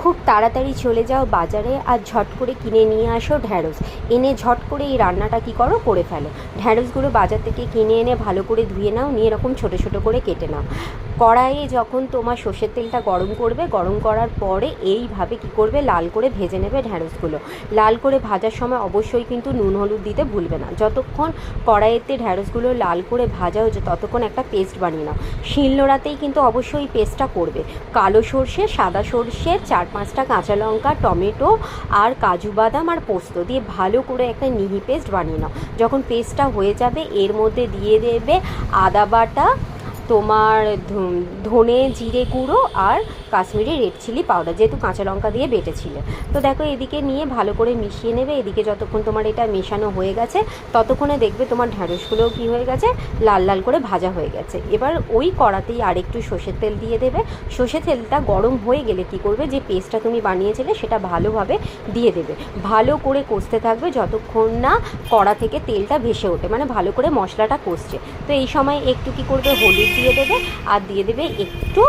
খুব তাড়াতাড়ি চলে যাও বাজারে আর ঝট করে কিনে নিয়ে আসো ঢ্যাঁড়স। এনে ঝট করে এই রান্নাটা কী করো, করে ফেলো। ঢ্যাঁড়সগুলো বাজার থেকে কিনে এনে ভালো করে ধুয়ে নাও, নিয়ে এরকম ছোটো ছোটো করে কেটে নাও। কড়াইয়ে যখন তোমার সর্ষের তেলটা গরম করবে, গরম করার পরে এইভাবে কী করবে, লাল করে ভেজে নেবে ঢ্যাঁড়সগুলো। লাল করে ভাজার সময় অবশ্যই কিন্তু নুন হলুদ দিতে ভুলবে না। যতক্ষণ কড়াইতে ঢ্যাঁড়সগুলো লাল করে ভাজা হচ্ছে ততক্ষণ একটা পেস্ট বানিয়ে নাও। শিলনোড়াতেই কিন্তু অবশ্যই পেস্টটা করবে। কালো সর্ষে, সাদা সর্ষে, 4-5টা কাঁচা লঙ্কা, টমেটো আর কাজু বাদাম আর পোস্ত দিয়ে ভালো করে একটা মিহি পেস্ট বানিয়ে নাও। যখন পেস্টটা হয়ে যাবে এর মধ্যে দিয়ে দেবে আদা বাটা, তোমার ধনে জিরে গুঁড়ো আর কাশ্মীরি রেড চিলি পাউডার, যেহেতু কাঁচা লঙ্কা দিয়ে বেটেছিলে। তো দেখো এদিকে নিয়ে ভালো করে মিশিয়ে নেবে। এদিকে যতক্ষণ তোমার এটা মেশানো হয়ে গেছে ততক্ষণে দেখবে তোমার ঢ্যাঁড়সগুলোও কী হয়ে গেছে, লাল লাল করে ভাজা হয়ে গেছে। এবার ওই কড়াতেই আরেকটু সর্ষের তেল দিয়ে দেবে। সর্ষের তেলটা গরম হয়ে গেলে কী করবে, যে পেস্টটা তুমি বানিয়েছিলে সেটা ভালোভাবে দিয়ে দেবে। ভালো করে কষতে থাকবে যতক্ষণ না কড়া থেকে তেলটা ভেসে ওঠে, মানে ভালো করে মশলাটা কষছে। তো এই সময় একটু কী করবে, হলুদ দিয়ে দেবে আর দিয়ে দেবে একটু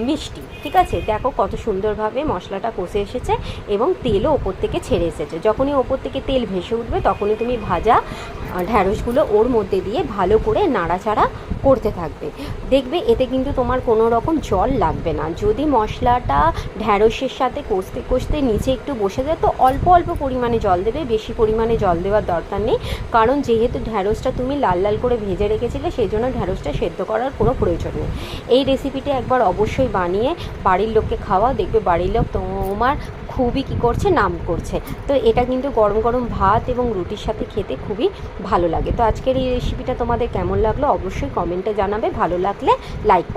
মিষ্টি। ঠিক আছে, দেখো কত সুন্দরভাবে মশলাটা কষে এসেছে এবং তেলও ওপর থেকে ছেড়ে এসেছে। যখনই ওপর থেকে তেল ভেসে উঠবে তখনই তুমি ভাজা ঢ্যাঁড়সগুলো ওর মধ্যে দিয়ে ভালো করে নাড়াচাড়া করতে থাকবে। দেখবে এতে কিন্তু তোমার কোনো রকম জল লাগবে না। যদি মশলাটা ঢ্যাঁড়সের সাথে কষতে কষতে নিচে একটু বসে যায় তো অল্প অল্প পরিমাণে জল দেবে, বেশি পরিমাণে জল দেওয়ার দরকার নেই। কারণ যেহেতু ঢ্যাঁড়সটা তুমি লাল লাল করে ভেজে রেখেছিলে সেই জন্য ঢ্যাঁড়সটা সেদ্ধ করার কোনো প্রয়োজন নেই। এই রেসিপিটা একবার অবশ্যই বানিয়ে বাড়ির লোককে খাওয়া, দেখবে বাড়ির লোক তোমার খুবই কী করছে, নাম করছে। তো এটা কিন্তু গরম গরম ভাত এবং রুটির সাথে খেতে খুবই ভালো লাগে। তো আজকের এই রেসিপিটা তোমাদের কেমন লাগলো অবশ্যই কমেন্টে জানাবে। ভালো লাগলে লাইক করবে।